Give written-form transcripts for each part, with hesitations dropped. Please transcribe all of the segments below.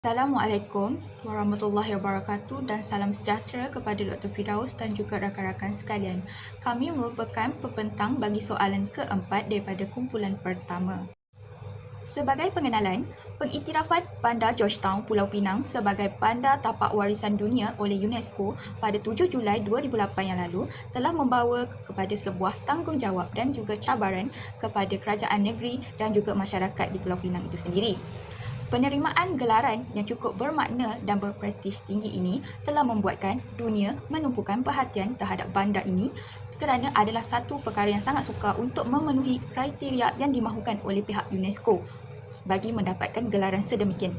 Assalamualaikum warahmatullahi wabarakatuh dan salam sejahtera kepada Dr. Firdaus dan juga rakan-rakan sekalian. Kami merupakan pembentang bagi soalan keempat daripada kumpulan pertama. Sebagai pengenalan, pengiktirafan Bandar Georgetown Pulau Pinang sebagai Bandar Tapak Warisan Dunia oleh UNESCO pada 7 Julai 2008 yang lalu telah membawa kepada sebuah tanggungjawab dan juga cabaran kepada kerajaan negeri dan juga masyarakat di Pulau Pinang itu sendiri. Penerimaan gelaran yang cukup bermakna dan berprestij tinggi ini telah membuatkan dunia menumpukan perhatian terhadap bandar ini kerana adalah satu perkara yang sangat sukar untuk memenuhi kriteria yang dimahukan oleh pihak UNESCO bagi mendapatkan gelaran sedemikian.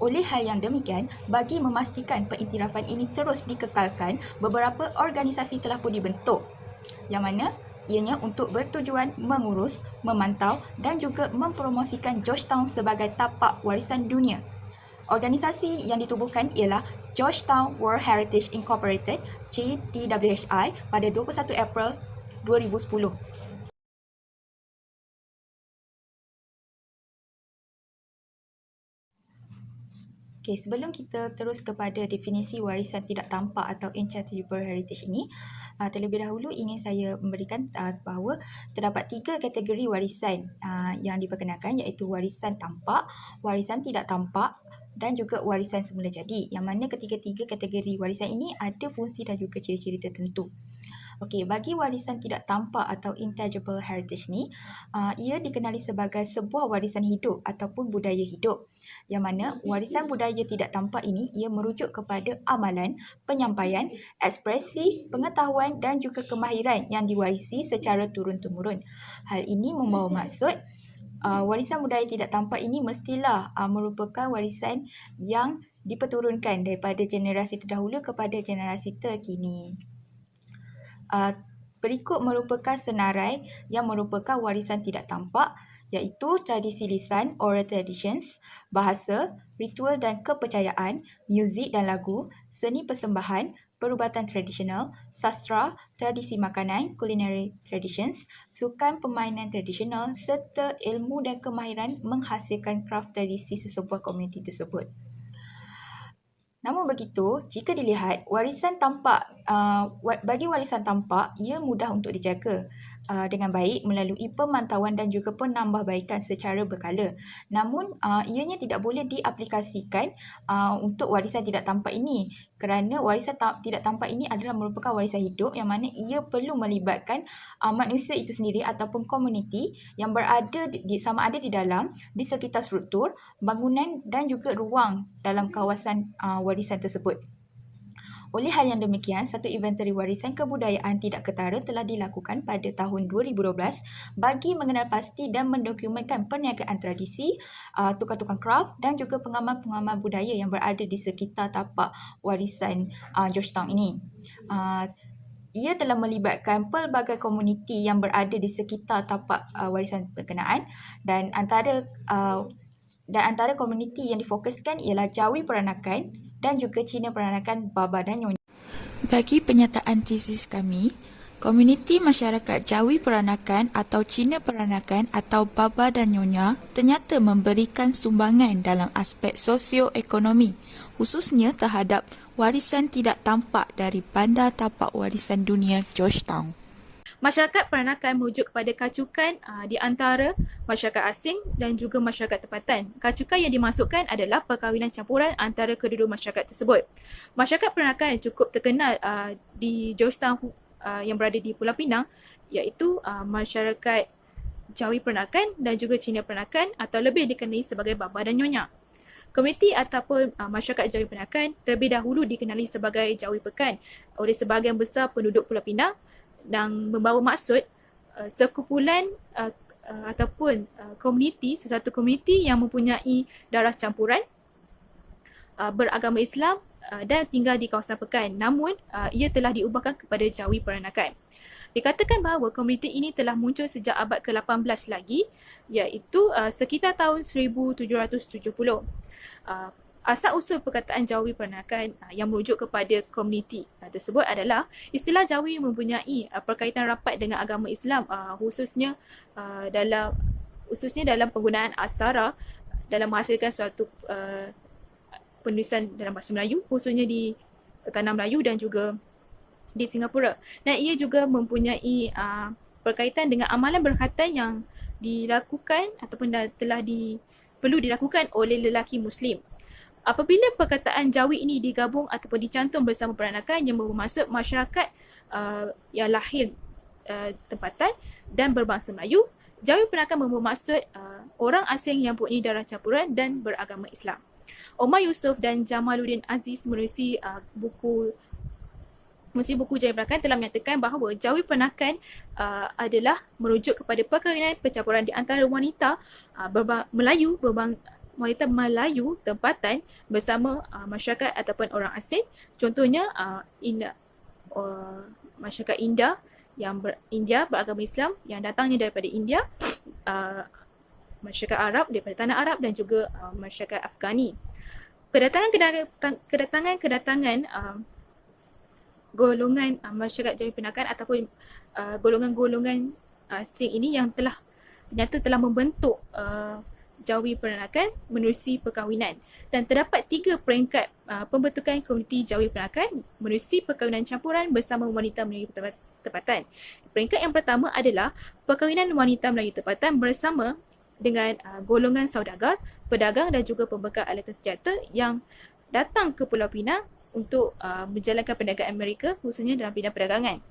Oleh hal yang demikian, bagi memastikan pengiktirafan ini terus dikekalkan, beberapa organisasi telah pun dibentuk yang mana ianya untuk bertujuan mengurus, memantau dan juga mempromosikan Georgetown sebagai tapak warisan dunia. Organisasi yang ditubuhkan ialah Georgetown World Heritage Incorporated (GTWHI) pada 21 April 2010. Okey, sebelum kita terus kepada definisi warisan tidak tampak atau intangible heritage ini, terlebih dahulu ingin saya memberikan bahawa terdapat 3 kategori warisan yang diperkenalkan, iaitu warisan tampak, warisan tidak tampak dan juga warisan semula jadi, yang mana ketiga-tiga kategori warisan ini ada fungsi dan juga ciri-ciri tertentu. Okey, bagi warisan tidak tampak atau intangible heritage ni, ia dikenali sebagai sebuah warisan hidup ataupun budaya hidup. Yang mana warisan budaya tidak tampak ini ia merujuk kepada amalan, penyampaian, ekspresi, pengetahuan dan juga kemahiran yang diwarisi secara turun-temurun. Hal ini membawa maksud warisan budaya tidak tampak ini mestilah merupakan warisan yang diperturunkan daripada generasi terdahulu kepada generasi terkini. Berikut merupakan senarai yang merupakan warisan tidak tampak, iaitu tradisi lisan, oral traditions, bahasa, ritual dan kepercayaan, muzik dan lagu, seni persembahan, perubatan tradisional, sastra, tradisi makanan, culinary traditions, sukan permainan tradisional serta ilmu dan kemahiran menghasilkan kraf tradisi sesebuah komuniti tersebut. Namun begitu, jika dilihat warisan tampak, bagi warisan tampak, ia mudah untuk dijaga dengan baik melalui pemantauan dan juga penambahbaikan secara berkala. Namun, ianya tidak boleh diaplikasikan untuk warisan tidak tampak ini kerana warisan tidak tampak ini adalah merupakan warisan hidup yang mana ia perlu melibatkan manusia itu sendiri ataupun komuniti yang berada sama ada di dalam, di sekitar struktur, bangunan dan juga ruang dalam kawasan warisan tersebut. Oleh hal yang demikian, satu inventari warisan kebudayaan tidak ketara telah dilakukan pada tahun 2012 bagi mengenal pasti dan mendokumentkan perniagaan tradisi, tukar-tukar kraf dan juga pengamal-pengamal budaya yang berada di sekitar tapak warisan Georgetown ini. Ia telah melibatkan pelbagai komuniti yang berada di sekitar tapak warisan berkenaan dan antara komuniti yang difokuskan ialah Jawi Peranakan dan juga Cina Peranakan Baba dan Nyonya. Bagi penyataan tesis kami, komuniti masyarakat Jawi Peranakan atau Cina Peranakan atau Baba dan Nyonya ternyata memberikan sumbangan dalam aspek sosioekonomi, khususnya terhadap warisan tidak tampak dari Bandar Tapak Warisan Dunia Georgetown. Masyarakat peranakan merujuk kepada kacukan di antara masyarakat asing dan juga masyarakat tempatan. Kacukan yang dimasukkan adalah perkahwinan campuran antara kedua-dua masyarakat tersebut. Masyarakat peranakan yang cukup terkenal di Georgetown yang berada di Pulau Pinang iaitu masyarakat Jawi Peranakan dan juga Cina Peranakan atau lebih dikenali sebagai Baba dan Nyonya. Komuniti ataupun masyarakat Jawi Peranakan terlebih dahulu dikenali sebagai Jawi Pekan oleh sebahagian besar penduduk Pulau Pinang dan membawa maksud sekumpulan ataupun sesatu komuniti yang mempunyai darah campuran beragama Islam dan tinggal di kawasan Pekan. Namun, ia telah diubahkan kepada Jawi Peranakan. Dikatakan bahawa komuniti ini telah muncul sejak abad ke-18 lagi, iaitu sekitar tahun 1770. Asal-usul perkataan Jawi Peranakan yang merujuk kepada komuniti tersebut adalah istilah Jawi mempunyai perkaitan rapat dengan agama Islam, khususnya dalam penggunaan aksara dalam menghasilkan suatu penulisan dalam bahasa Melayu, khususnya di Tanah Melayu dan juga di Singapura. Dan ia juga mempunyai berkaitan dengan amalan berkhatan yang dilakukan ataupun perlu dilakukan oleh lelaki Muslim. Apabila perkataan jawi ini digabung ataupun dicantum bersama peranakan yang bermaksud masyarakat yang lahir tempatan dan berbangsa Melayu, jawi peranakan bermaksud orang asing yang mempunyai darah campuran dan beragama Islam. Omar Yusuf dan Jamaluddin Aziz menulis buku jawi peranakan telah menyatakan bahawa jawi peranakan adalah merujuk kepada perkahwinan percampuran di antara wanita wanita Melayu tempatan bersama masyarakat ataupun orang asing. Contohnya masyarakat India India beragama Islam yang datangnya daripada India, masyarakat Arab daripada tanah Arab dan juga masyarakat Afghani. Kedatangan golongan masyarakat jawi peranakan ataupun golongan-golongan asing ini yang ternyata telah membentuk jawi peranakan menerusi perkahwinan. Dan terdapat 3 peringkat pembentukan komuniti jawi peranakan menerusi perkahwinan campuran bersama wanita Melayu tempatan. Peringkat yang pertama adalah perkahwinan wanita Melayu tempatan bersama dengan golongan saudagar, pedagang dan juga pembekal alatan senjata yang datang ke Pulau Pinang untuk menjalankan perniagaan mereka, khususnya dalam bidang perdagangan.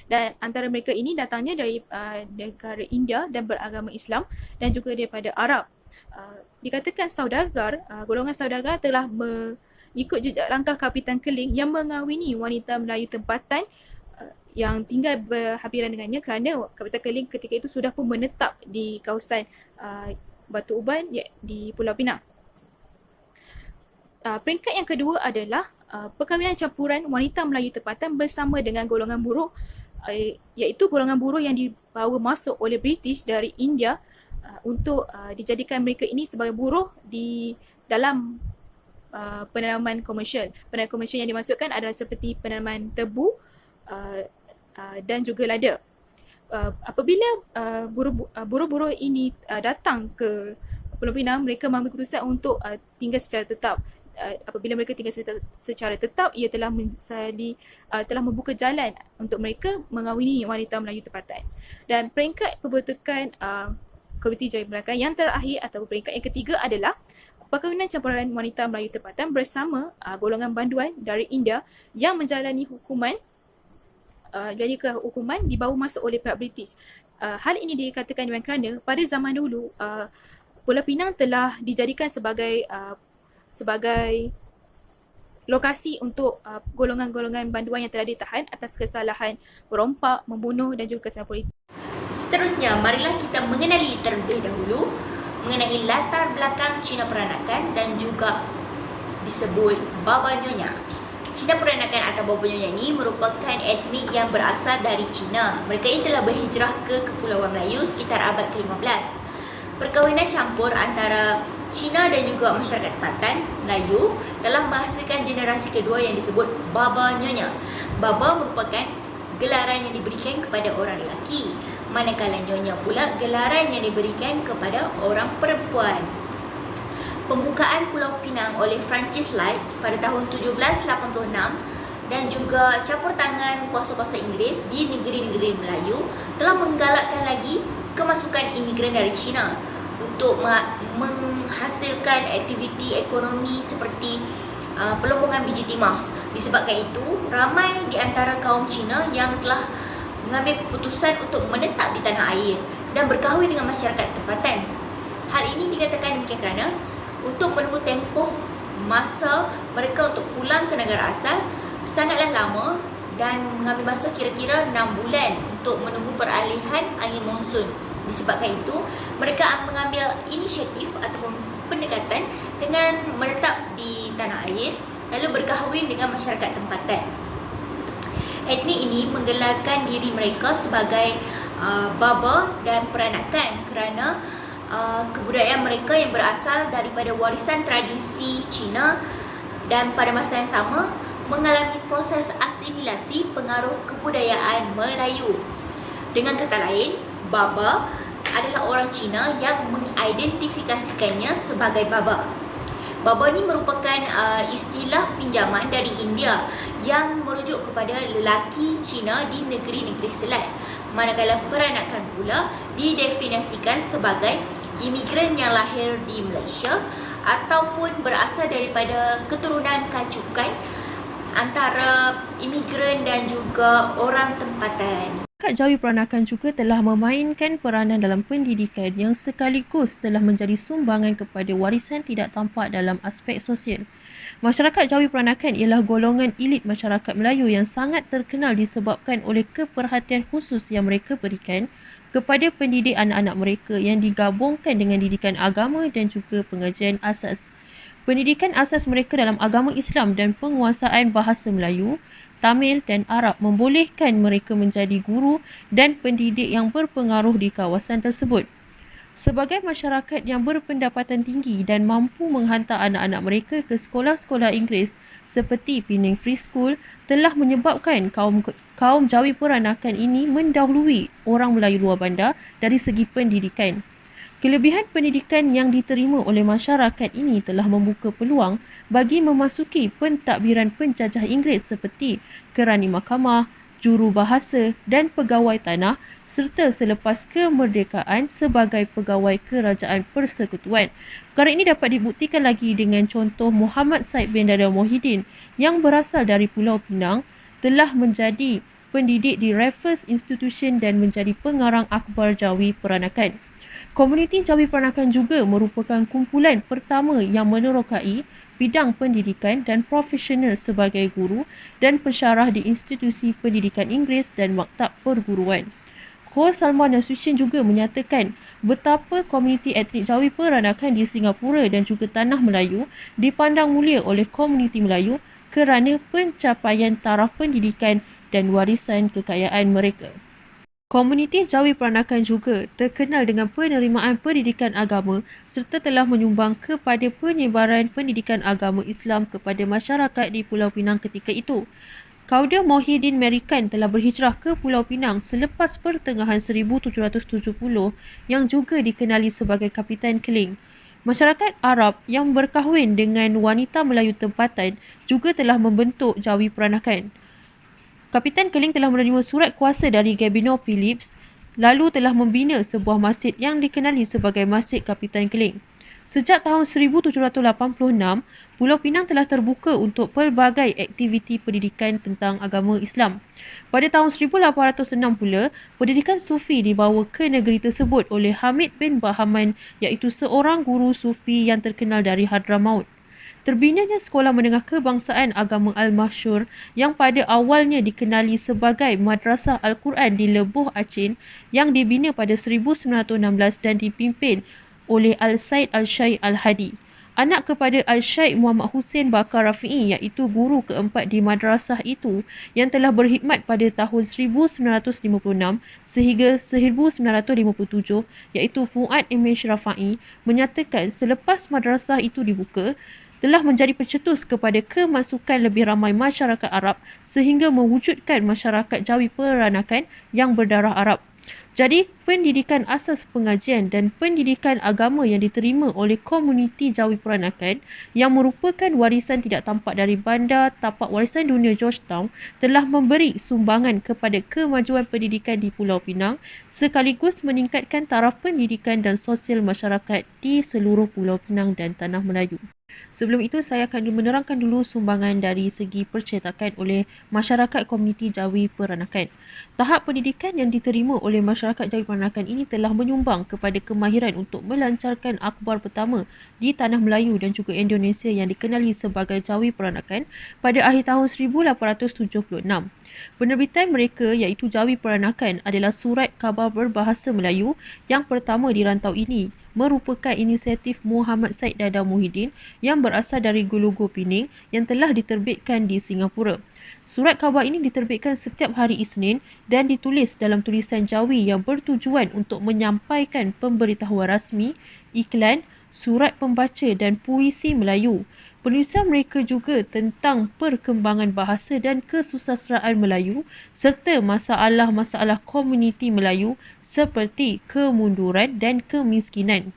Dan antara mereka ini datangnya dari negara India dan beragama Islam dan juga daripada Arab. Dikatakan saudagar, golongan saudagar telah mengikut jejak langkah Kapitan Keling yang mengawini wanita Melayu tempatan yang tinggal berhampiran dengannya kerana Kapitan Keling ketika itu sudah pun menetap di kawasan Batu Uban di Pulau Pinang. Peringkat yang kedua adalah perkahwinan campuran wanita Melayu tempatan bersama dengan golongan buruh, iaitu golongan buruh yang dibawa masuk oleh British dari India untuk dijadikan mereka ini sebagai buruh di dalam penanaman komersial. Penanaman komersial yang dimasukkan adalah seperti penanaman tebu dan juga lada. Apabila buruh-buruh ini datang ke Pulau Pinang, mereka mengambil keputusan untuk tinggal secara tetap. Apabila mereka tinggal secara tetap, ia telah membuka jalan untuk mereka mengawini wanita Melayu tempatan. Dan peringkat pembentukan komuniti jawi peranakan yang terakhir atau peringkat yang ketiga adalah perkahwinan campuran wanita Melayu tempatan bersama golongan banduan dari India yang menjalani hukuman dibawa masuk oleh pihak British. Hal ini dikatakan dengan kerana pada zaman dulu Pulau Pinang telah dijadikan sebagai lokasi untuk golongan-golongan banduan yang telah ditahan atas kesalahan merompak, membunuh dan juga kesalahan politik. Seterusnya, marilah kita mengenali terlebih dahulu mengenai latar belakang Cina peranakan dan juga disebut Baba Nyonya. Cina peranakan atau Baba Nyonya ini merupakan etnik yang berasal dari Cina. Mereka ini telah berhijrah ke Kepulauan Melayu sekitar abad ke-15. Perkahwinan campur antara Cina dan juga masyarakat tempatan Melayu telah menghasilkan generasi kedua yang disebut Baba Nyonya. Baba merupakan gelaran yang diberikan kepada orang lelaki, manakala Nyonya pula gelaran yang diberikan kepada orang perempuan. Pembukaan Pulau Pinang oleh Francis Light pada tahun 1786 dan juga campur tangan kuasa-kuasa Inggeris di negeri-negeri Melayu telah menggalakkan lagi kemasukan imigran dari Cina untuk menghasilkan aktiviti ekonomi seperti pelombongan biji timah. Disebabkan itu, ramai di antara kaum Cina yang telah mengambil keputusan untuk menetap di tanah air dan berkahwin dengan masyarakat tempatan. Hal ini dikatakan demikian kerana untuk menunggu tempoh masa mereka untuk pulang ke negara asal sangatlah lama dan mengambil masa kira-kira 6 bulan untuk menunggu peralihan angin monsun. Disebabkan itu, mereka mengambil inisiatif ataupun pendekatan dengan menetap di tanah air lalu berkahwin dengan masyarakat tempatan. Etnik ini menggelarkan diri mereka sebagai baba dan peranakan kerana kebudayaan mereka yang berasal daripada warisan tradisi Cina dan pada masa yang sama mengalami proses asimilasi pengaruh kebudayaan Melayu. Dengan kata lain, Baba adalah orang Cina yang mengidentifikasikannya sebagai Baba. Baba ni merupakan istilah pinjaman dari India yang merujuk kepada lelaki Cina di negeri-negeri Selat. Manakala peranakan pula didefinisikan sebagai imigran yang lahir di Malaysia ataupun berasal daripada keturunan kacukai antara imigran dan juga orang tempatan. Masyarakat Jawi Peranakan juga telah memainkan peranan dalam pendidikan yang sekaligus telah menjadi sumbangan kepada warisan tidak tampak dalam aspek sosial. Masyarakat Jawi Peranakan ialah golongan elit masyarakat Melayu yang sangat terkenal disebabkan oleh keperhatian khusus yang mereka berikan kepada pendidik anak-anak mereka yang digabungkan dengan didikan agama dan juga pengajian asas. Pendidikan asas mereka dalam agama Islam dan penguasaan bahasa Melayu, Tamil dan Arab membolehkan mereka menjadi guru dan pendidik yang berpengaruh di kawasan tersebut. Sebagai masyarakat yang berpendapatan tinggi dan mampu menghantar anak-anak mereka ke sekolah-sekolah Inggeris seperti Penang Free School telah menyebabkan kaum Jawi Peranakan ini mendahului orang Melayu luar bandar dari segi pendidikan. Kelebihan pendidikan yang diterima oleh masyarakat ini telah membuka peluang bagi memasuki pentadbiran penjajah Inggeris seperti kerani mahkamah, jurubahasa dan pegawai tanah serta selepas kemerdekaan sebagai pegawai kerajaan persekutuan. Perkara ini dapat dibuktikan lagi dengan contoh Muhammad Said bin Dada Mohidin yang berasal dari Pulau Pinang telah menjadi pendidik di Raffles Institution dan menjadi pengarang akhbar Jawi Peranakan. Komuniti Jawi Peranakan juga merupakan kumpulan pertama yang menerokai bidang pendidikan dan profesional sebagai guru dan pensyarah di institusi pendidikan Inggeris dan maktab perguruan. Hos Salman Association juga menyatakan betapa komuniti etnik Jawi Peranakan di Singapura dan juga Tanah Melayu dipandang mulia oleh komuniti Melayu kerana pencapaian taraf pendidikan dan warisan kekayaan mereka. Komuniti Jawi Peranakan juga terkenal dengan penerimaan pendidikan agama serta telah menyumbang kepada penyebaran pendidikan agama Islam kepada masyarakat di Pulau Pinang ketika itu. Kauda Mohidin Merikan telah berhijrah ke Pulau Pinang selepas pertengahan 1770 yang juga dikenali sebagai Kapitan Keling. Masyarakat Arab yang berkahwin dengan wanita Melayu tempatan juga telah membentuk Jawi Peranakan. Kapitan Keling telah menerima surat kuasa dari Gabino Phillips lalu telah membina sebuah masjid yang dikenali sebagai Masjid Kapitan Keling. Sejak tahun 1786, Pulau Pinang telah terbuka untuk pelbagai aktiviti pendidikan tentang agama Islam. Pada tahun 1806 pula, pendidikan Sufi dibawa ke negeri tersebut oleh Hamid bin Bahaman iaitu seorang guru Sufi yang terkenal dari Hadramaut. Terbinanya Sekolah Menengah Kebangsaan Agama Al-Masyhur yang pada awalnya dikenali sebagai Madrasah Al-Quran di Lebuh Achin yang dibina pada 1916 dan dipimpin oleh Al-Said Al-Syaikh Al-Hadi. Anak kepada Al-Syaikh Muhammad Hussein Bakar Rafi'i iaitu guru keempat di madrasah itu yang telah berkhidmat pada tahun 1956 sehingga 1957 iaitu Fuad Image Rafa'i menyatakan selepas madrasah itu dibuka, telah menjadi pencetus kepada kemasukan lebih ramai masyarakat Arab sehingga mewujudkan masyarakat Jawi Peranakan yang berdarah Arab. Jadi, pendidikan asas pengajian dan pendidikan agama yang diterima oleh komuniti Jawi Peranakan yang merupakan warisan tidak tampak dari Bandar Tapak Warisan Dunia Georgetown telah memberi sumbangan kepada kemajuan pendidikan di Pulau Pinang sekaligus meningkatkan taraf pendidikan dan sosial masyarakat di seluruh Pulau Pinang dan Tanah Melayu. Sebelum itu, saya akan menerangkan dulu sumbangan dari segi percetakan oleh masyarakat komuniti Jawi Peranakan. Tahap pendidikan yang diterima oleh masyarakat Jawi Peranakan ini telah menyumbang kepada kemahiran untuk melancarkan akhbar pertama di Tanah Melayu dan juga Indonesia yang dikenali sebagai Jawi Peranakan pada akhir tahun 1876. Penerbitan mereka iaitu Jawi Peranakan adalah surat khabar berbahasa Melayu yang pertama di rantau ini, merupakan inisiatif Muhammad Said Dada Mohidin yang berasal dari Gulugu Pening yang telah diterbitkan di Singapura. Surat khabar ini diterbitkan setiap hari Isnin dan ditulis dalam tulisan Jawi yang bertujuan untuk menyampaikan pemberitahuan rasmi, iklan, surat pembaca dan puisi Melayu. Penulisan mereka juga tentang perkembangan bahasa dan kesusasteraan Melayu serta masalah-masalah komuniti Melayu seperti kemunduran dan kemiskinan.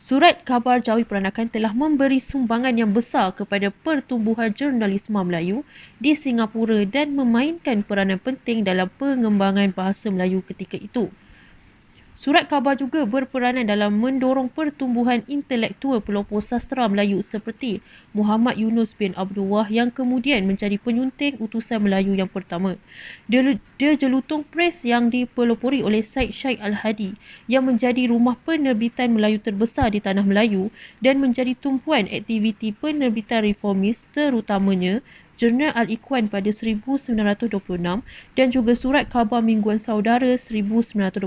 Surat Khabar Jawi Peranakan telah memberi sumbangan yang besar kepada pertumbuhan jurnalisme Melayu di Singapura dan memainkan peranan penting dalam pengembangan bahasa Melayu ketika itu. Surat khabar juga berperanan dalam mendorong pertumbuhan intelektual pelopor sastera Melayu seperti Muhammad Yunus bin Abdullah yang kemudian menjadi penyunting utusan Melayu yang pertama. The Jelutung Press yang dipelopori oleh Syed Syed Al-Hadi yang menjadi rumah penerbitan Melayu terbesar di tanah Melayu dan menjadi tumpuan aktiviti penerbitan reformis terutamanya Jurnal Al-Ikhwan pada 1926 dan juga Surat Khabar Mingguan Saudara 1928.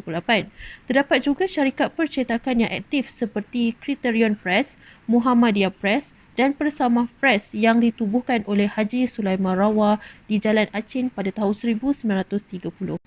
Terdapat juga syarikat percetakan yang aktif seperti Criterion Press, Muhammadiyah Press dan Persamah Press yang ditubuhkan oleh Haji Sulaiman Rawah di Jalan Achin pada tahun 1930.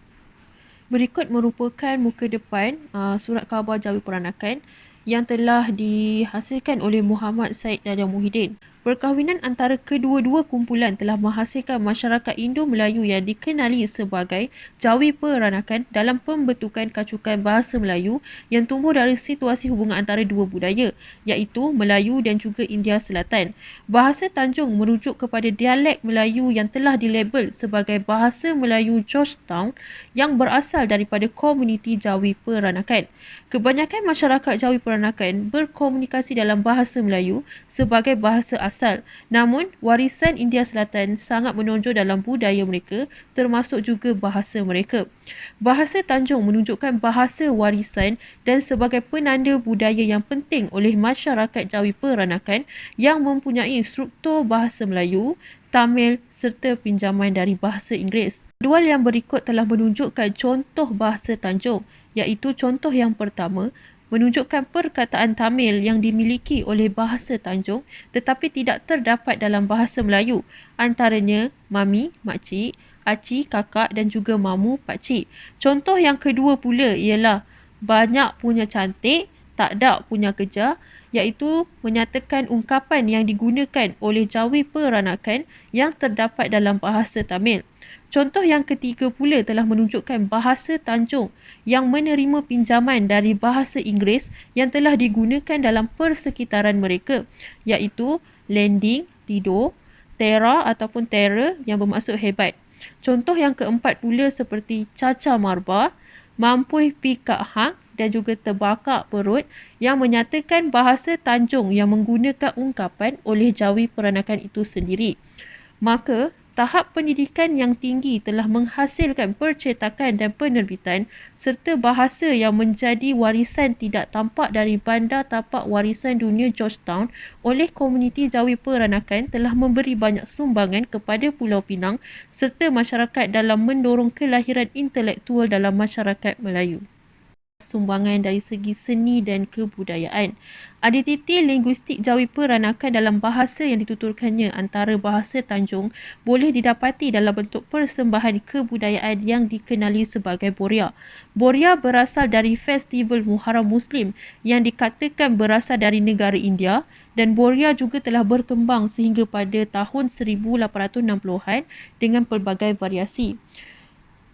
Berikut merupakan muka depan Surat Khabar Jawi Peranakan yang telah dihasilkan oleh Muhammad Said Dada Muhyiddin. Perkahwinan antara kedua-dua kumpulan telah menghasilkan masyarakat Indo-Melayu yang dikenali sebagai Jawi Peranakan dalam pembentukan kacukan bahasa Melayu yang tumbuh dari situasi hubungan antara dua budaya, iaitu Melayu dan juga India Selatan. Bahasa Tanjung merujuk kepada dialek Melayu yang telah dilabel sebagai Bahasa Melayu Georgetown yang berasal daripada komuniti Jawi Peranakan. Kebanyakan masyarakat Jawi Peranakan berkomunikasi dalam bahasa Melayu sebagai bahasa asal. Namun, warisan India Selatan sangat menonjol dalam budaya mereka, termasuk juga bahasa mereka. Bahasa Tanjung menunjukkan bahasa warisan dan sebagai penanda budaya yang penting oleh masyarakat Jawi Peranakan yang mempunyai struktur bahasa Melayu, Tamil serta pinjaman dari bahasa Inggeris. Jadual yang berikut telah menunjukkan contoh bahasa Tanjung, iaitu contoh yang pertama, menunjukkan perkataan Tamil yang dimiliki oleh bahasa Tanjung tetapi tidak terdapat dalam bahasa Melayu, antaranya mami, makcik, aci, kakak dan juga mamu, pakcik. Contoh yang kedua pula ialah banyak punya cantik, tak ada punya kejar, iaitu menyatakan ungkapan yang digunakan oleh Jawi Peranakan yang terdapat dalam bahasa Tamil. Contoh yang ketiga pula telah menunjukkan bahasa Tanjung yang menerima pinjaman dari bahasa Inggeris yang telah digunakan dalam persekitaran mereka, iaitu landing, tidur, terra ataupun terror yang bermaksud hebat. Contoh yang keempat pula seperti caca marba, mampuih pi kak hang dan juga terbakar perut yang menyatakan bahasa Tanjung yang menggunakan ungkapan oleh Jawi Peranakan itu sendiri. Maka, tahap pendidikan yang tinggi telah menghasilkan percetakan dan penerbitan serta bahasa yang menjadi warisan tidak tampak dari Bandar Tapak Warisan Dunia Georgetown oleh komuniti Jawi Peranakan telah memberi banyak sumbangan kepada Pulau Pinang serta masyarakat dalam mendorong kelahiran intelektual dalam masyarakat Melayu. Sumbangan dari segi seni dan kebudayaan. Identiti linguistik Jawi Peranakan dalam bahasa yang dituturkannya antara bahasa Tanjung boleh didapati dalam bentuk persembahan kebudayaan yang dikenali sebagai Boria. Boria berasal dari festival Muharram Muslim yang dikatakan berasal dari negara India dan Boria juga telah berkembang sehingga pada tahun 1860-an dengan pelbagai variasi.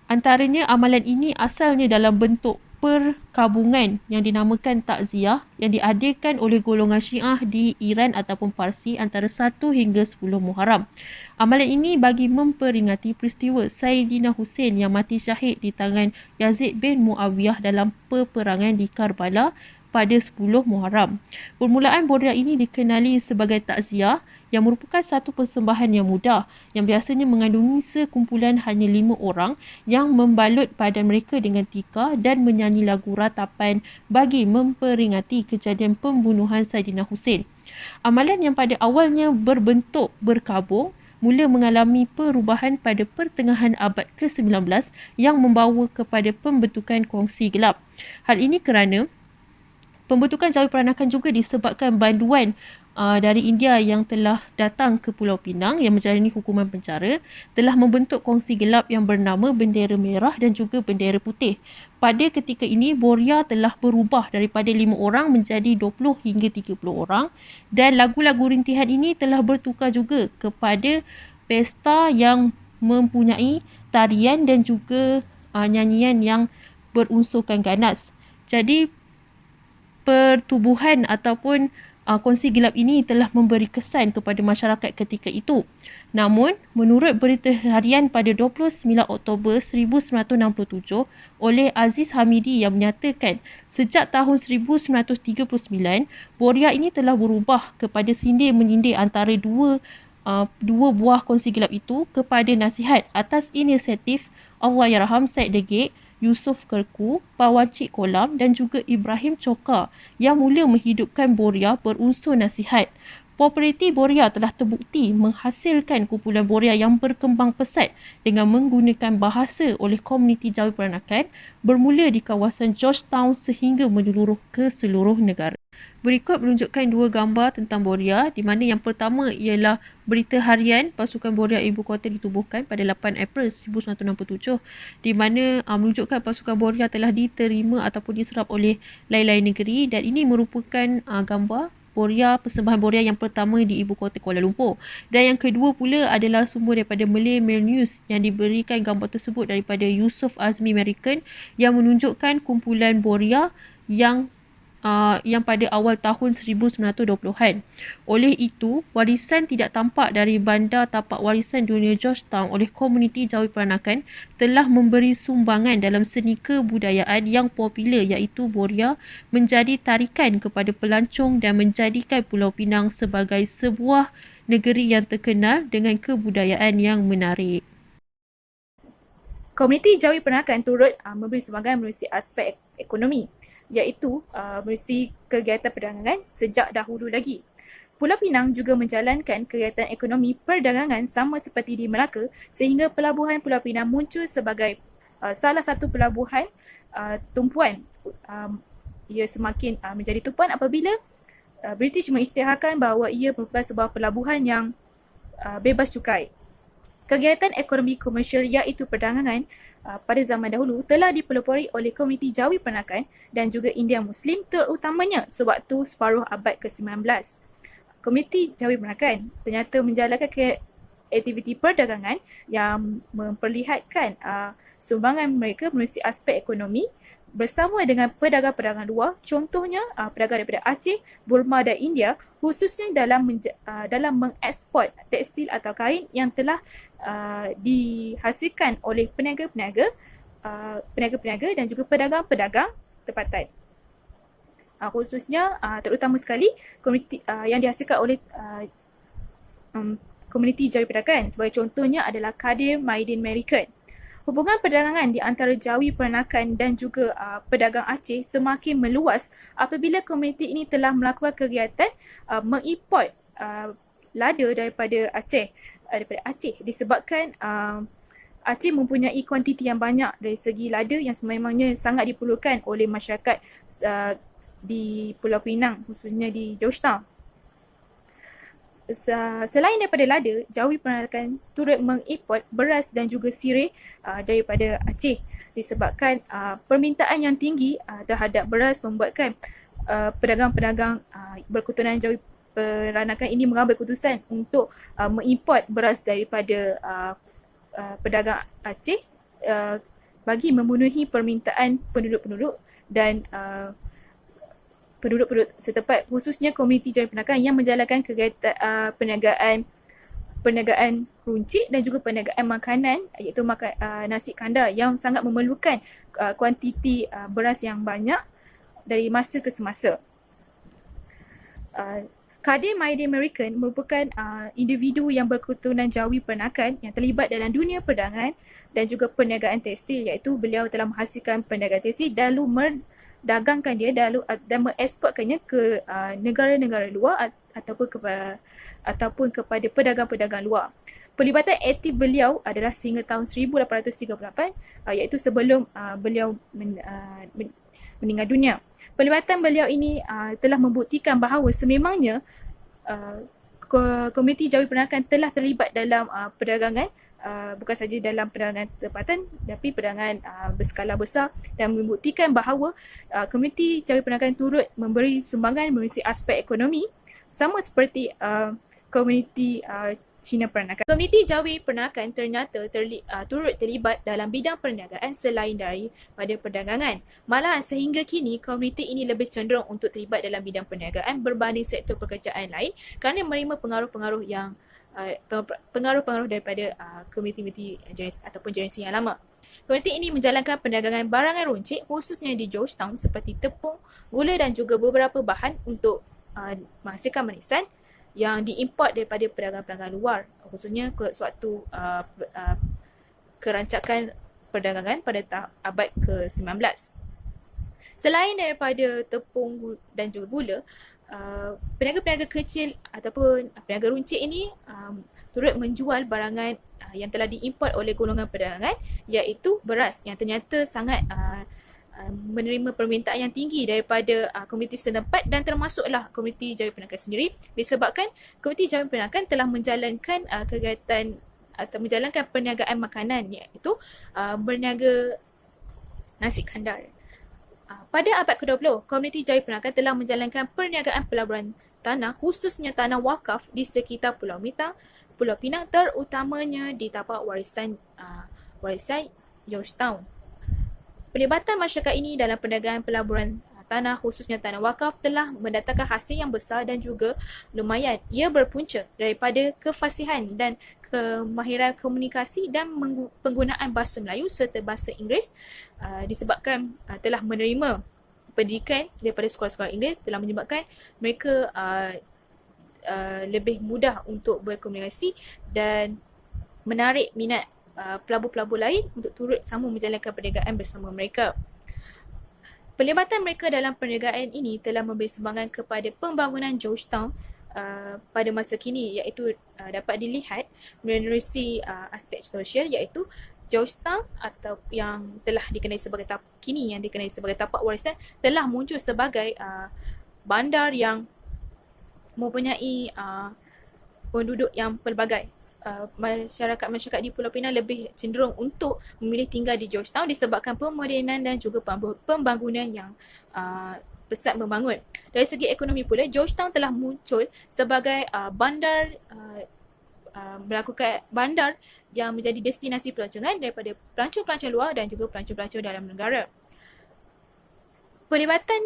Antaranya amalan ini asalnya dalam bentuk perkabungan yang dinamakan takziah yang diadakan oleh golongan Syiah di Iran ataupun Parsi antara 1 hingga 10 Muharram. Amalan ini bagi memperingati peristiwa Sayyidina Hussein yang mati syahid di tangan Yazid bin Muawiyah dalam peperangan di Karbala pada 10 Muharram. Permulaan Boria ini dikenali sebagai takziah yang merupakan satu persembahan yang mudah yang biasanya mengandungi sekumpulan hanya 5 orang yang membalut badan mereka dengan tikar dan menyanyi lagu ratapan bagi memperingati kejadian pembunuhan Saidina Hussein. Amalan yang pada awalnya berbentuk berkabung mula mengalami perubahan pada pertengahan abad ke-19 yang membawa kepada pembentukan kongsi gelap. Hal ini kerana pembentukan Jawi Peranakan juga disebabkan banduan dari India yang telah datang ke Pulau Pinang yang menjalani hukuman penjara telah membentuk kongsi gelap yang bernama bendera merah dan juga bendera putih. Pada ketika ini, Boria telah berubah daripada 5 orang menjadi 20 hingga 30 orang dan lagu-lagu rintihan ini telah bertukar juga kepada pesta yang mempunyai tarian dan juga nyanyian yang berunsurkan ganas. Jadi, pertubuhan ataupun kongsi gelap ini telah memberi kesan kepada masyarakat ketika itu. Namun, menurut berita harian pada 29 Oktober 1967 oleh Aziz Hamidi yang menyatakan sejak tahun 1939, Boria ini telah berubah kepada sindir-menyindir antara dua buah kongsi gelap itu kepada nasihat atas inisiatif Allahyarham Syed Degik, Yusuf Kerku, Pawan Cik Kolam dan juga Ibrahim Choka yang mula menghidupkan Boria berunsur nasihat. Populariti Boria telah terbukti menghasilkan kumpulan Boria yang berkembang pesat dengan menggunakan bahasa oleh komuniti Jawi Peranakan bermula di kawasan Georgetown sehingga menyeluruh ke seluruh negara. Berikut menunjukkan dua gambar tentang Boria, di mana yang pertama ialah berita harian pasukan Boria Ibu Kota ditubuhkan pada 8 April 1967, di mana menunjukkan pasukan Boria telah diterima ataupun diserap oleh lain-lain negeri, dan ini merupakan gambar Boria, persembahan Boria yang pertama di Ibu Kota Kuala Lumpur. Dan yang kedua pula adalah sumber daripada Malay Mail News yang diberikan gambar tersebut daripada Yusuf Azmi American yang menunjukkan kumpulan Boria yang pada awal tahun 1920-an. Oleh itu, warisan tidak tampak dari Bandar Tapak Warisan Dunia Georgetown oleh komuniti Jawi Peranakan telah memberi sumbangan dalam seni kebudayaan yang popular iaitu Boria menjadi tarikan kepada pelancong dan menjadikan Pulau Pinang sebagai sebuah negeri yang terkenal dengan kebudayaan yang menarik. Komuniti Jawi Peranakan turut memberi sumbangan melalui aspek ekonomi, iaitu melalui kegiatan perdagangan sejak dahulu lagi. Pulau Pinang juga menjalankan kegiatan ekonomi perdagangan sama seperti di Melaka sehingga pelabuhan Pulau Pinang muncul sebagai salah satu pelabuhan tumpuan. Ia semakin menjadi tumpuan apabila British mengisytiharkan bahawa ia merupakan sebuah pelabuhan yang bebas cukai. Kegiatan ekonomi komersial iaitu perdagangan pada zaman dahulu telah dipelopori oleh komuniti Jawi Peranakan dan juga India Muslim terutamanya sewaktu separuh abad ke-19. Komuniti Jawi Peranakan ternyata menjalankan aktiviti perdagangan yang memperlihatkan sumbangan mereka melalui aspek ekonomi bersama dengan pedagang-pedagang luar, contohnya pedagang daripada Aceh, Burma dan India, khususnya dalam mengeksport tekstil atau kain yang telah dihasilkan oleh peniaga-peniaga dan juga pedagang-pedagang tempatan. Khususnya terutama sekali komuniti yang dihasilkan oleh komuniti Jawi Peranakan. Sebagai contohnya adalah Kadir Maidin American. Hubungan perdagangan di antara Jawi Peranakan dan juga pedagang Aceh semakin meluas apabila komuniti ini telah melakukan kegiatan mengimport lada daripada Aceh disebabkan Aceh mempunyai kuantiti yang banyak dari segi lada yang sememangnya sangat diperlukan oleh masyarakat di Pulau Pinang, khususnya di Georgetown. Selain daripada lada, Jawi Peranakan turut mengimport beras dan juga sirih daripada Aceh disebabkan permintaan yang tinggi terhadap beras membuatkan pedagang-pedagang berketurunan Jawi Peranakan ini mengambil keputusan untuk mengimport beras daripada pedagang Aceh bagi memenuhi permintaan penduduk-penduduk dan penduduk-penduduk setempat, khususnya komuniti Jawi Peranakan yang menjalankan kegiatan perniagaan runcit dan juga perniagaan makanan iaitu nasi kandar yang sangat memerlukan kuantiti beras yang banyak dari masa ke semasa. Kadir Maidin American merupakan individu yang berketurunan Jawi Peranakan yang terlibat dalam dunia perdagangan dan juga perniagaan tekstil, iaitu beliau telah menghasilkan perniagaan tekstil lalu dagangkan dia dan mengeksportkannya ke negara-negara luar ataupun kepada pedagang-pedagang luar. Pelibatan aktif beliau adalah sehingga tahun 1838 iaitu sebelum beliau meninggal dunia. Pelibatan beliau ini telah membuktikan bahawa sememangnya komuniti Jawi Peranakan telah terlibat dalam perdagangan, bukan saja dalam perdagangan tempatan tapi perdagangan berskala besar, dan membuktikan bahawa komuniti Jawi Peranakan turut memberi sumbangan melalui aspek ekonomi sama seperti komuniti Cina Peranakan. Komuniti Jawi Peranakan ternyata turut terlibat dalam bidang perniagaan selain daripada perdagangan. Malahan sehingga kini komuniti ini lebih cenderung untuk terlibat dalam bidang perniagaan berbanding sektor pekerjaan lain kerana menerima pengaruh-pengaruh daripada komuniti jenis ataupun generasi yang lama. Komuniti ini menjalankan perdagangan barangan runcit khususnya di Georgetown seperti tepung, gula dan juga beberapa bahan untuk menghasilkan manisan yang diimport daripada pedagang-pedagang luar, khususnya ke suatu kerancakan perdagangan pada abad ke-19. Selain daripada tepung dan juga gula, peniaga-peniaga kecil ataupun peniaga runcit ini turut menjual barangan yang telah diimport oleh golongan perdagangan, iaitu beras yang ternyata sangat menerima permintaan yang tinggi daripada komuniti setempat dan termasuklah komuniti Jawi Peranakan sendiri, disebabkan komuniti Jawi Peranakan telah menjalankan kegiatan atau menjalankan perniagaan makanan, iaitu berniaga nasi kandar. Pada abad ke-20, komuniti Jawi Peranakan telah menjalankan perniagaan pelaburan tanah, khususnya tanah wakaf di sekitar Pulau Pinang, terutamanya di tapak warisan Georgetown. Pelibatan masyarakat ini dalam perniagaan pelaburan tanah, khususnya tanah wakaf, telah mendatangkan hasil yang besar dan juga lumayan. Ia berpunca daripada kefasihan dan kemahiran komunikasi dan penggunaan bahasa Melayu serta bahasa Inggeris, disebabkan telah menerima pendidikan daripada sekolah-sekolah Inggeris, telah menyebabkan mereka lebih mudah untuk berkomunikasi dan menarik minat pelabur-pelabur lain untuk turut sama menjalankan perniagaan bersama mereka. Pelibatan mereka dalam perniagaan ini telah memberi sumbangan kepada pembangunan Georgetown pada masa kini, iaitu dapat dilihat menerusi aspek sosial, iaitu Georgetown atau yang telah dikenali sebagai tapak warisan telah muncul sebagai bandar yang mempunyai penduduk yang pelbagai. Masyarakat di Pulau Pinang lebih cenderung untuk memilih tinggal di Georgetown disebabkan pemodenan dan juga pembangunan yang pesat membangun. Dari segi ekonomi pula, Georgetown telah muncul sebagai bandar yang menjadi destinasi pelancongan daripada pelancong-pelancong luar dan juga pelancong-pelancong dalam negara. Perlibatan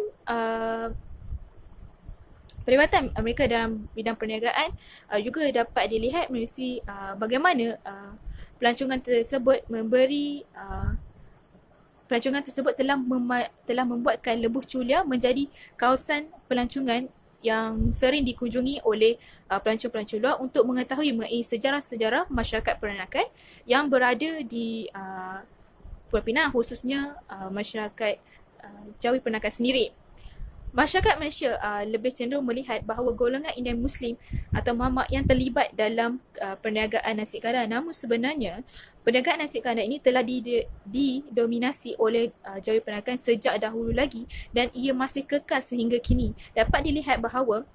mereka dalam bidang perniagaan juga dapat dilihat melalui bagaimana pelancongan tersebut telah membuatkan Lebuh Culia menjadi kawasan pelancongan yang sering dikunjungi oleh pelancong-pelancong luar untuk mengetahui mengenai sejarah-sejarah masyarakat peranakan yang berada di Pulau Pinang, khususnya masyarakat Jawi Peranakan sendiri. Masyarakat Malaysia lebih cenderung melihat bahawa golongan Indian Muslim atau mamak yang terlibat dalam perniagaan nasi kandar. Namun sebenarnya perniagaan nasi kandar ini telah didominasi oleh Jawi Peranakan sejak dahulu lagi dan ia masih kekal sehingga kini. Dapat dilihat bahawa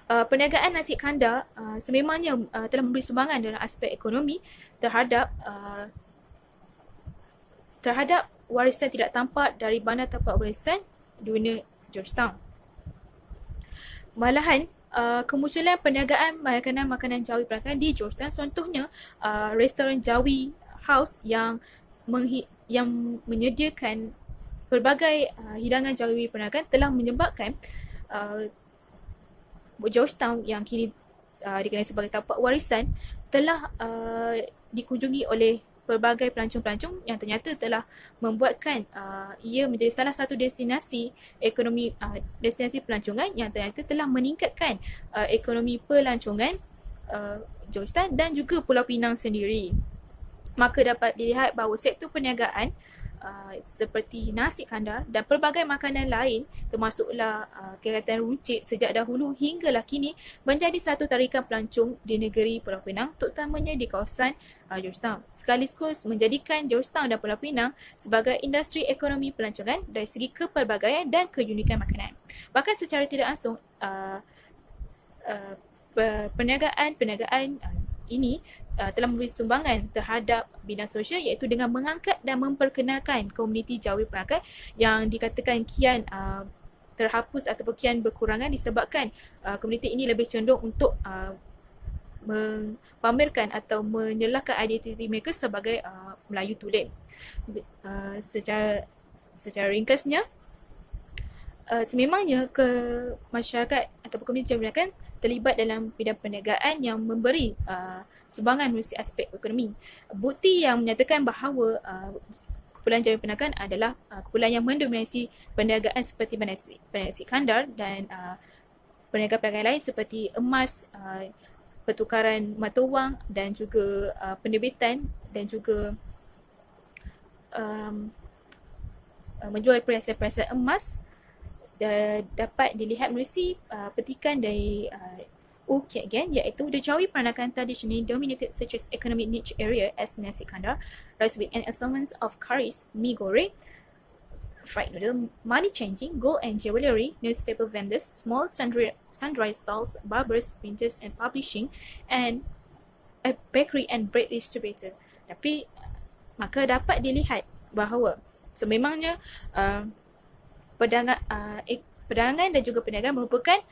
perniagaan nasi kandar sememangnya telah memberi sumbangan dalam aspek ekonomi terhadap warisan tidak tampak dari bandar tapak warisan dunia Georgetown. Malahan kemunculan perniagaan makanan Jawi Peranakan di Georgetown, contohnya restoran Jawi House yang menyediakan pelbagai hidangan Jawi Peranakan telah menyebabkan Georgetown yang kini dikenali sebagai tapak warisan telah dikunjungi oleh pelbagai pelancong-pelancong yang ternyata telah membuatkan ia menjadi salah satu destinasi ekonomi, destinasi pelancongan yang ternyata telah meningkatkan ekonomi pelancongan Georgetown dan juga Pulau Pinang sendiri. Maka dapat dilihat bahawa sektor perniagaan seperti nasi kandar dan pelbagai makanan lain, termasuklah kegiatan runcit sejak dahulu hinggalah kini menjadi satu tarikan pelancong di negeri Pulau Pinang, terutamanya di kawasan Georgetown, sekaligus menjadikan Georgetown dan Pulau Pinang sebagai industri ekonomi pelancongan dari segi kepelbagaian dan keunikan makanan. Bahkan secara tidak langsung perniagaan ini telah memberi sumbangan terhadap bidang sosial, iaitu dengan mengangkat dan memperkenalkan komuniti Jawi Peranakan yang dikatakan kian terhapus ataupun kian berkurangan disebabkan komuniti ini lebih cenderung untuk pamerkan atau menyelahkan identiti mereka sebagai Melayu tulen. Secara ringkasnya, sememangnya masyarakat ataupun komuniti Jawa Peranakan terlibat dalam bidang perniagaan yang memberi sumbangan melalui aspek ekonomi. Bukti yang menyatakan bahawa kumpulan Jawa Peranakan adalah kumpulan yang mendominasi perniagaan seperti perniagaan Sikandar dan perniagaan lain seperti emas, pertukaran mata wang dan juga penerbitan dan juga menjual perhiasan-perhiasan emas dapat dilihat melalui petikan dari U Kiat Gen, iaitu the Jawi Peranakan traditionally dominated such as economic niche area as Nasi Kandar, rice with an assortment of curries, mi goreng, fried noodle, money changing, gold and jewellery, newspaper vendors, small sundry stalls, barbers, printers and publishing, and a bakery and bread distributor. Tapi maka dapat dilihat bahawa sememangnya perdagangan dan juga perniagaan merupakan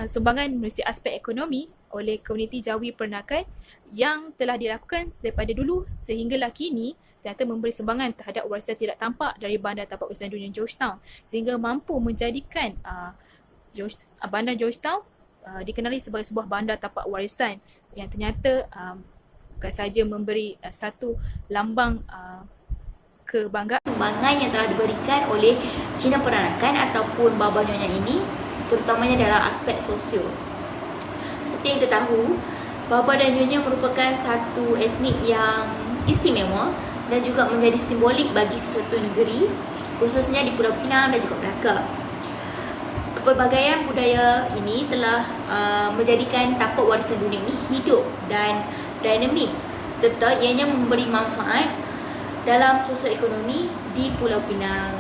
sumbangan melalui aspek ekonomi oleh komuniti Jawi Peranakan yang telah dilakukan daripada dulu sehinggalah kini ternyata memberi sumbangan terhadap warisan tidak tampak dari Bandar Tapak Warisan Dunia Georgetown sehingga mampu menjadikan Bandar Georgetown dikenali sebagai sebuah bandar tapak warisan yang ternyata bukan sahaja memberi satu lambang kebanggaan. Sumbangan yang telah diberikan oleh Cina Peranakan ataupun Baba Nyonya ini terutamanya dalam aspek sosial. Seperti yang kita tahu, Baba dan Nyonya merupakan satu etnik yang istimewa dan juga menjadi simbolik bagi suatu negeri, khususnya di Pulau Pinang dan juga Melaka. Kepelbagaian budaya ini telah menjadikan tapak warisan dunia ini hidup dan dinamik serta ianya memberi manfaat dalam sosioekonomi di Pulau Pinang.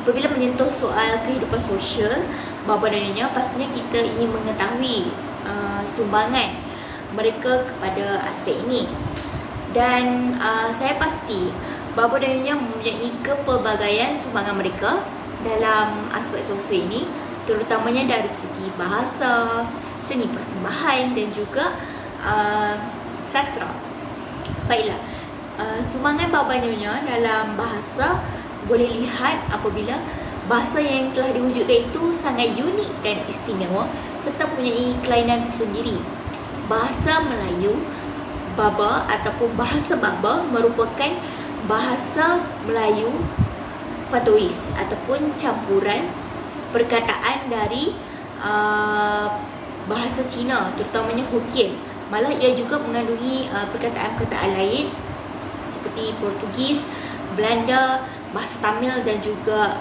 Apabila menyentuh soal kehidupan sosial Baba dan Nyonya, pastinya kita ingin mengetahui sumbangan mereka kepada aspek ini. Dan saya pasti Baba dan Nyonya mempunyai kepelbagaian sumbangan mereka dalam aspek sosial ini, terutamanya dari segi bahasa, seni persembahan dan juga sastra. Baiklah, sumbangan Baba Nyonya dalam bahasa boleh lihat apabila bahasa yang telah diwujudkan itu sangat unik dan istimewa serta mempunyai kelainan tersendiri. Bahasa Melayu Baba ataupun bahasa Baba merupakan bahasa Melayu patois ataupun campuran perkataan dari bahasa Cina, terutamanya Hokkien. Malah ia juga mengandungi perkataan-perkataan lain seperti Portugis, Belanda, bahasa Tamil dan juga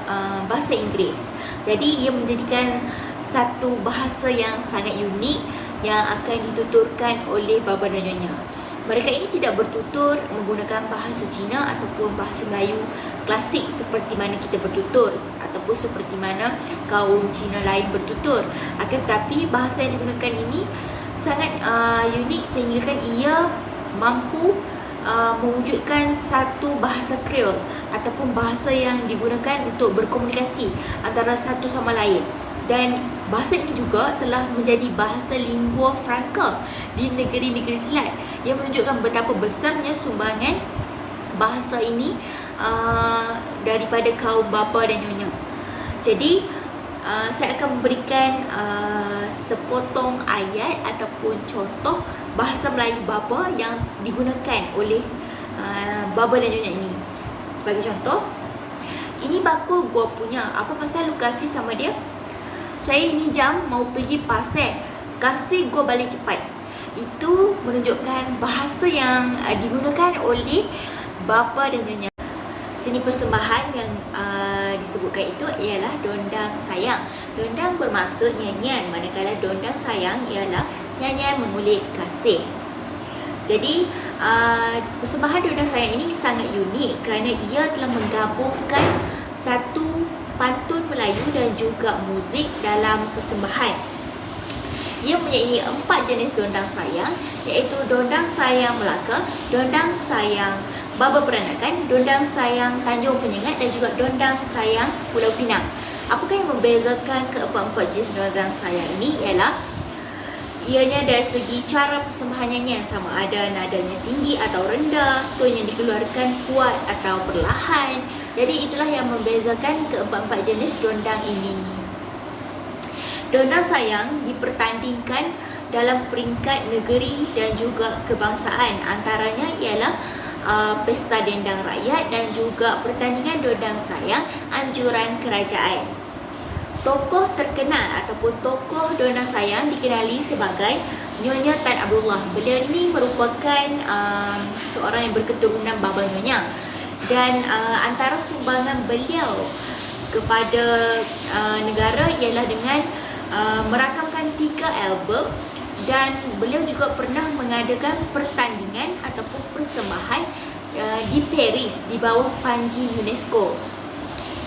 bahasa Inggeris. Jadi ia menjadikan satu bahasa yang sangat unik yang akan dituturkan oleh Baba dan Nyonya. Mereka ini tidak bertutur menggunakan bahasa Cina ataupun bahasa Melayu klasik seperti mana kita bertutur ataupun seperti mana kaum Cina lain bertutur. Akan tetapi bahasa yang digunakan ini sangat unik sehingga kan ia mampu mewujudkan satu bahasa Creole ataupun bahasa yang digunakan untuk berkomunikasi antara satu sama lain. Dan bahasa ini juga telah menjadi bahasa lingua franca di negeri-negeri Selat yang menunjukkan betapa besarnya sumbangan bahasa ini daripada kaum Baba dan Nyonya. Jadi saya akan memberikan sepotong ayat ataupun contoh bahasa Melayu Baba yang digunakan oleh Baba dan Nyonya ini. Sebagai contoh, ini bakul gua punya, apa pasal lu kasih sama dia? Saya ini jam mau pergi pasar, kasih gua balik cepat. Itu menunjukkan bahasa yang digunakan oleh Baba dan Nyonya. Seni persembahan yang disebutkan itu ialah dondang sayang. Dondang bermaksud nyanyian, manakala dondang sayang ialah nyanyian mengulit kasih. Jadi persembahan dondang sayang ini sangat unik kerana ia telah menggabungkan satu pantun Melayu dan juga muzik dalam persembahan. Ia mempunyai 4 jenis dondang sayang, iaitu dondang sayang Melaka, dondang sayang Baba Peranakan, dondang sayang Tanjung Penyengat dan juga dondang sayang Pulau Pinang. Apakah yang membezakan keempat-empat jenis dondang sayang ini ialah Ianya dari segi cara persembahannya, sama ada nadanya tinggi atau rendah, tone yang dikeluarkan kuat atau perlahan. Jadi itulah yang membezakan keempat-empat jenis dondang ini. Dondang sayang dipertandingkan dalam peringkat negeri dan juga kebangsaan. Antaranya ialah Pesta Dendang Rakyat dan juga pertandingan dondang sayang anjuran kerajaan. Tokoh terkenal ataupun tokoh dondang sayang dikenali sebagai Nyonya Tan Abdullah. Beliau ini merupakan seorang yang berketurunan Baba Nyonya, dan antara sumbangan beliau kepada negara ialah dengan merakamkan 3 album, dan beliau juga pernah mengadakan pertandingan ataupun persembahan di Paris di bawah panji UNESCO.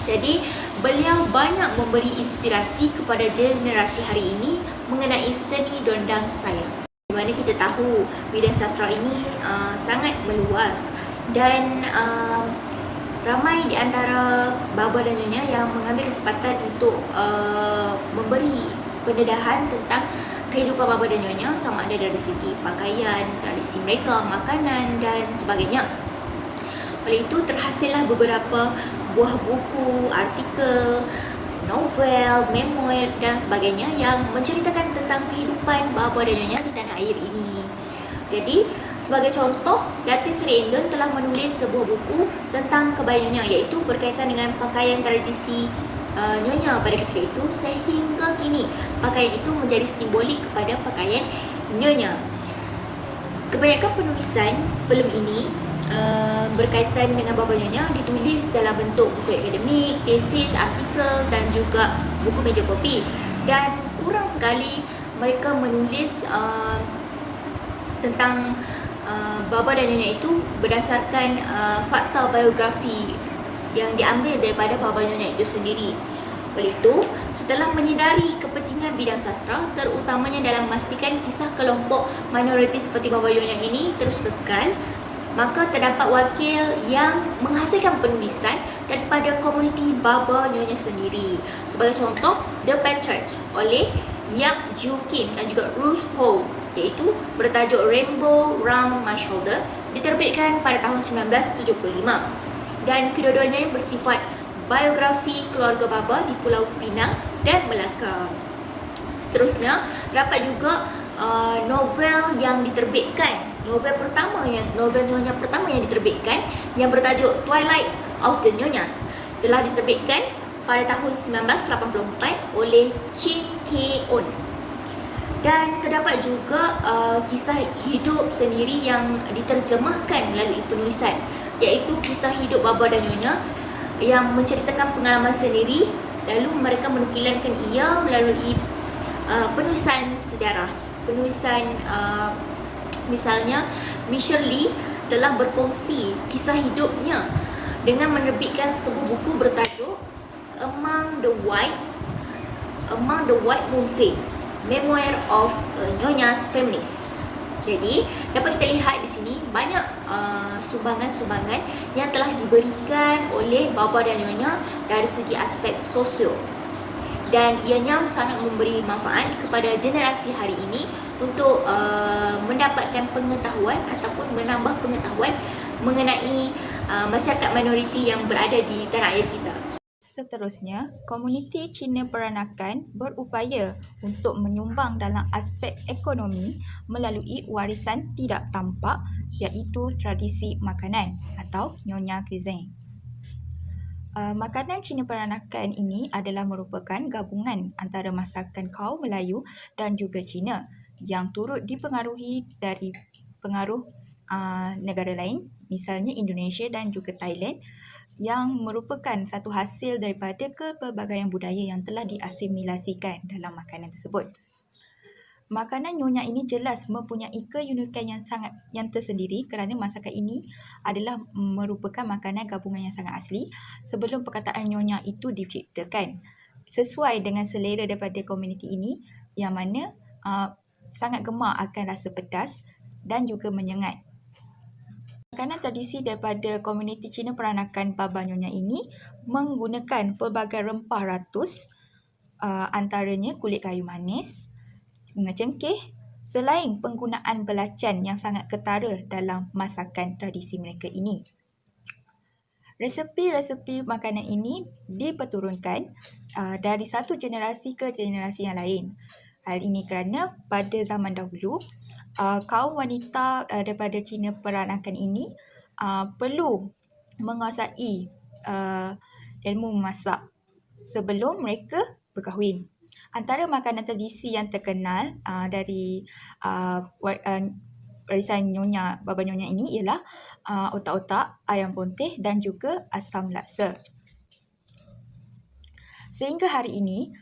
Jadi beliau banyak memberi inspirasi kepada generasi hari ini mengenai seni dondang sayang. Di mana kita tahu bidang sastra ini sangat meluas, dan ramai di antara baba dan nyonya yang mengambil kesempatan untuk memberi pendedahan tentang kehidupan baba dan nyonya, sama ada dari segi pakaian, tradisi mereka, makanan dan sebagainya. Oleh itu terhasillah beberapa buah buku, artikel, novel, memoir dan sebagainya yang menceritakan tentang kehidupan baba dan nyonya di tanah air ini. Jadi sebagai contoh, Datin Seri Indon telah menulis sebuah buku tentang kebaya nyonya, iaitu berkaitan dengan pakaian tradisi nyonya pada ketika itu, sehingga kini pakaian itu menjadi simbolik kepada pakaian nyonya. Kebanyakan penulisan sebelum ini berkaitan dengan baba nyonya ditulis dalam bentuk buku akademik, tesis, artikel dan juga buku meja kopi, dan kurang sekali mereka menulis tentang baba dan nyonya itu berdasarkan fakta biografi yang diambil daripada baba nyonya itu sendiri. Oleh itu, setelah menyedari kepentingan bidang sastra, terutamanya dalam memastikan kisah kelompok minoriti seperti baba nyonya ini terus kekal, maka terdapat wakil yang menghasilkan penulisan daripada komuniti baba nyonya sendiri. Sebagai contoh, The Patriarch oleh Yap Ju Kim dan juga Ruth Ho, iaitu bertajuk Rainbow Round My Shoulder, diterbitkan pada tahun 1975, dan kedua-duanya bersifat biografi keluarga baba di Pulau Pinang dan Melaka. Seterusnya, dapat juga novel yang diterbitkan, novel nyonya pertama yang diterbitkan yang bertajuk Twilight of the Nyonyas, telah diterbitkan pada tahun 1984 oleh Chin K-on. Dan terdapat juga kisah hidup sendiri yang diterjemahkan melalui penulisan, iaitu kisah hidup baba dan nyonya yang menceritakan pengalaman sendiri, lalu mereka menukilankan ia melalui penulisan sejarah. Penulisan misalnya Michelle Lee telah berkongsi kisah hidupnya dengan menerbitkan sebuah buku bertajuk Among the White Moon Face, Memoir of a Nyonya's Feminist. Jadi dapat kita lihat di sini banyak sumbangan-sumbangan yang telah diberikan oleh baba dan nyonya dari segi aspek sosio, dan ianya sangat memberi manfaat kepada generasi hari ini untuk mendapatkan pengetahuan ataupun menambah pengetahuan mengenai masyarakat minoriti yang berada di tanah air kita. Seterusnya, komuniti Cina Peranakan berupaya untuk menyumbang dalam aspek ekonomi melalui warisan tidak tampak, iaitu tradisi makanan atau Nyonya Cuisine. Makanan Cina Peranakan ini adalah merupakan gabungan antara masakan kaum Melayu dan juga Cina yang turut dipengaruhi dari pengaruh negara lain, misalnya Indonesia dan juga Thailand, yang merupakan satu hasil daripada kepelbagaian budaya yang telah diasimilasikan dalam makanan tersebut. Makanan nyonya ini jelas mempunyai keunikan yang tersendiri kerana masakan ini adalah merupakan makanan gabungan yang sangat asli sebelum perkataan nyonya itu diciptakan, sesuai dengan selera daripada komuniti ini yang mana sangat gemar akan rasa pedas dan juga menyengat. Makanan tradisi daripada komuniti Cina Peranakan baba nyonya ini menggunakan pelbagai rempah ratus, antaranya kulit kayu manis, bunga cengkeh, selain penggunaan belacan yang sangat ketara dalam masakan tradisi mereka ini. Resepi-resepi makanan ini diperturunkan dari satu generasi ke generasi yang lain. Hal ini kerana pada zaman dahulu, kaum wanita daripada Cina Peranakan ini perlu menguasai ilmu memasak sebelum mereka berkahwin. Antara makanan tradisi yang terkenal dari warisan nyonya, baba nyonya ini ialah otak-otak, ayam ponteh dan juga asam laksa. Sehingga hari ini,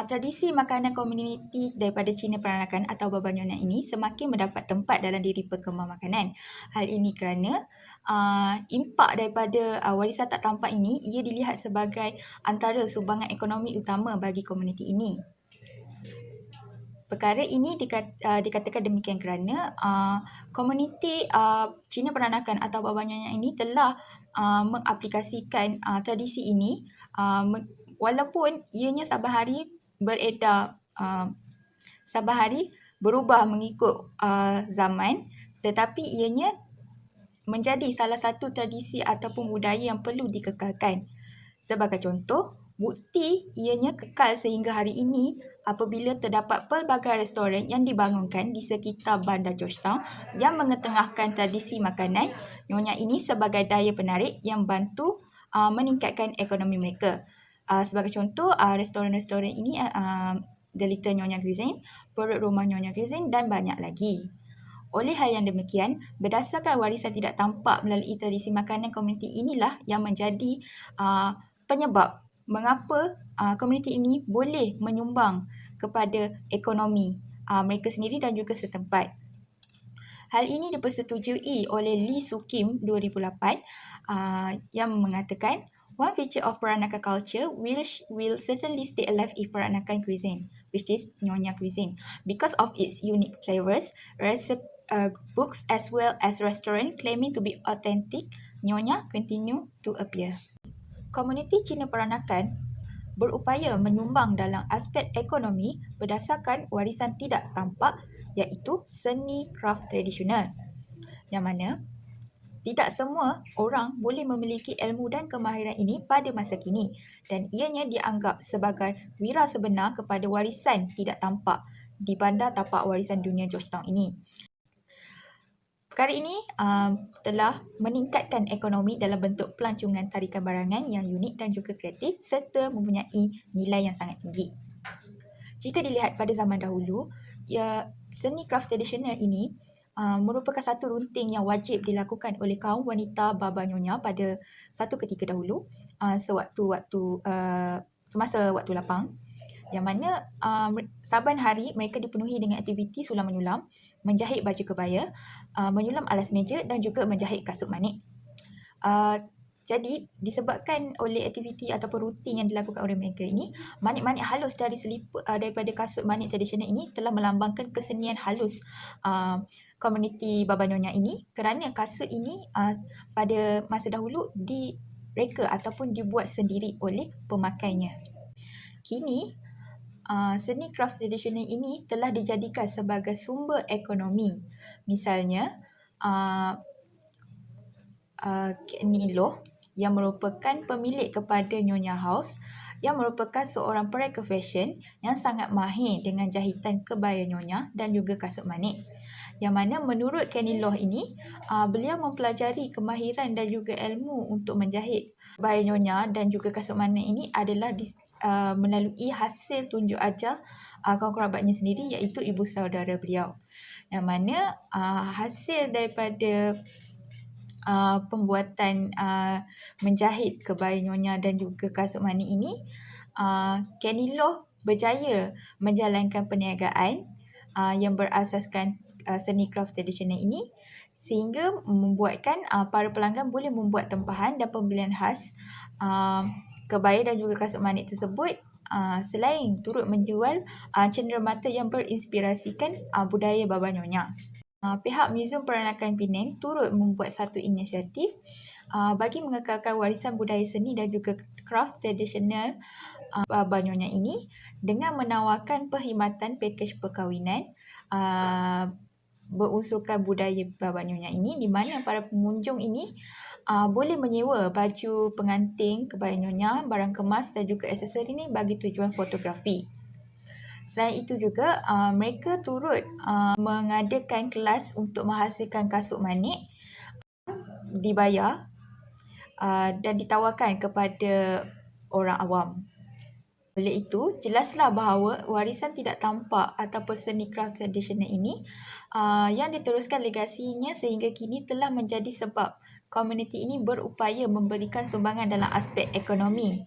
tradisi makanan komuniti daripada Cina Peranakan atau baba nyonya ini semakin mendapat tempat dalam diri penggemar makanan. Hal ini kerana impak daripada warisan tak tampak ini ia dilihat sebagai antara sumbangan ekonomi utama bagi komuniti ini. Perkara ini dikatakan demikian kerana komuniti Cina Peranakan atau baba nyonya ini telah mengaplikasikan tradisi ini walaupun ianya saban hari beredar, saban hari berubah mengikut zaman, tetapi ianya menjadi salah satu tradisi ataupun budaya yang perlu dikekalkan. Sebagai contoh, bukti ianya kekal sehingga hari ini apabila terdapat pelbagai restoran yang dibangunkan di sekitar bandar Georgetown yang mengetengahkan tradisi makanan nyonya ini sebagai daya penarik yang bantu meningkatkan ekonomi mereka. Sebagai contoh, restoran-restoran ini The Little Nyonya Cuisine, Perut Rumah Nyonya Cuisine dan banyak lagi. Oleh hal yang demikian, berdasarkan warisan tidak tampak melalui tradisi makanan komuniti inilah yang menjadi penyebab mengapa komuniti ini boleh menyumbang kepada ekonomi mereka sendiri dan juga setempat. Hal ini dipersetujui oleh Lee Soo Kim 2008 yang mengatakan, one feature of Peranakan culture will certainly stay alive in Peranakan cuisine, which is Nyonya cuisine, because of its unique flavors, books as well as restaurant claiming to be authentic Nyonya continue to appear. Komuniti Cina Peranakan berupaya menyumbang dalam aspek ekonomi berdasarkan warisan tidak tampak iaitu seni kraft tradisional, yang mana tidak semua orang boleh memiliki ilmu dan kemahiran ini pada masa kini dan ianya dianggap sebagai wira sebenar kepada warisan tidak tampak di Bandar Tapak Warisan Dunia Georgetown ini. Perkara ini telah meningkatkan ekonomi dalam bentuk pelancongan tarikan barangan yang unik dan juga kreatif serta mempunyai nilai yang sangat tinggi. Jika dilihat pada zaman dahulu, seni kraft tradisional ini merupakan satu runting yang wajib dilakukan oleh kaum wanita baba nyonya pada satu ketika dahulu semasa waktu lapang, yang mana saban hari mereka dipenuhi dengan aktiviti sulam menyulam, menjahit baju kebaya, menyulam alas meja dan juga menjahit kasut manik. Jadi disebabkan oleh aktiviti ataupun rutin yang dilakukan oleh mereka ini, manik-manik halus dari seliput daripada kasut manik tradisional ini telah melambangkan kesenian halus komuniti baba nyonya ini, kerana kasut ini pada masa dahulu direka ataupun dibuat sendiri oleh pemakainya. Kini seni kraft tradisional ini telah dijadikan sebagai sumber ekonomi. Misalnya Kenny Loh yang merupakan pemilik kepada Nyonya House yang merupakan seorang pereka fashion yang sangat mahir dengan jahitan kebaya nyonya dan juga kasut manik. Yang mana menurut Kenny Loh ini, beliau mempelajari kemahiran dan juga ilmu untuk menjahit kebaya nyonya dan juga kasut manik ini adalah melalui hasil tunjuk ajar kaum kerabatnya sendiri iaitu ibu saudara beliau. Yang mana hasil daripada pembuatan menjahit kebaya nyonya dan juga kasut manik ini, Kenny Loh berjaya menjalankan perniagaan yang berasaskan seni kraft tradisional ini sehingga membuatkan para pelanggan boleh membuat tempahan dan pembelian khas kebaya dan juga kasut manik tersebut, selain turut menjual cenderamata yang berinspirasikan budaya baba nyonya. Pihak Muzium Peranakan Penang turut membuat satu inisiatif bagi mengekalkan warisan budaya seni dan juga kraft tradisional baba nyonya ini dengan menawarkan perkhidmatan pakej perkahwinan berunsurkan budaya Baba Nyonya ini, di mana para pengunjung ini boleh menyewa baju pengantin kebaya Nyonya, barang kemas dan juga aksesori ni bagi tujuan fotografi. Selain itu juga, mereka turut mengadakan kelas untuk menghasilkan kasut manik dibayar dan ditawarkan kepada orang awam. Oleh itu, jelaslah bahawa warisan tidak tampak ataupun seni craft tradisional ini yang diteruskan legasinya sehingga kini telah menjadi sebab komuniti ini berupaya memberikan sumbangan dalam aspek ekonomi.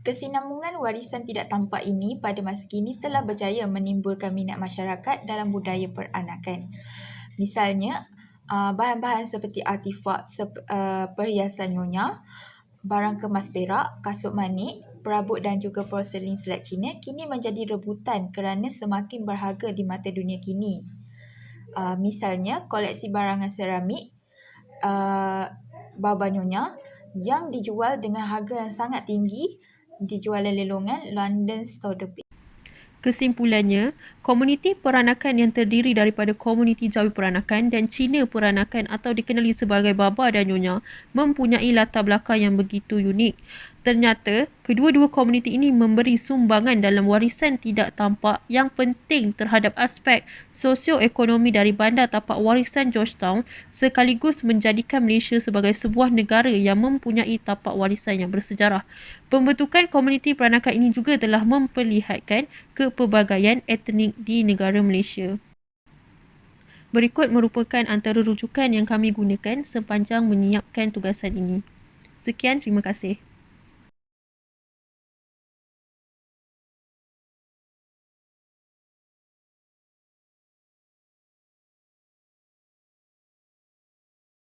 Kesinambungan warisan tidak tampak ini pada masa kini telah berjaya menimbulkan minat masyarakat dalam budaya peranakan. Misalnya, bahan-bahan seperti artifak perhiasan nyonya, barang kemas perak, kasut manik, perabot dan juga porselin selat Cina kini menjadi rebutan kerana semakin berharga di mata dunia kini. Misalnya, koleksi barangan seramik Baba Nyonya yang dijual dengan harga yang sangat tinggi di jualan lelongan London Sotheby's. Kesimpulannya, komuniti peranakan yang terdiri daripada komuniti Jawi Peranakan dan Cina Peranakan atau dikenali sebagai Baba dan Nyonya mempunyai latar belakang yang begitu unik. Ternyata, kedua-dua komuniti ini memberi sumbangan dalam warisan tidak tampak yang penting terhadap aspek sosioekonomi dari bandar tapak warisan Georgetown sekaligus menjadikan Malaysia sebagai sebuah negara yang mempunyai tapak warisan yang bersejarah. Pembentukan komuniti peranakan ini juga telah memperlihatkan kepelbagaian etnik di negara Malaysia. Berikut merupakan antara rujukan yang kami gunakan sepanjang menyiapkan tugasan ini. Sekian, terima kasih.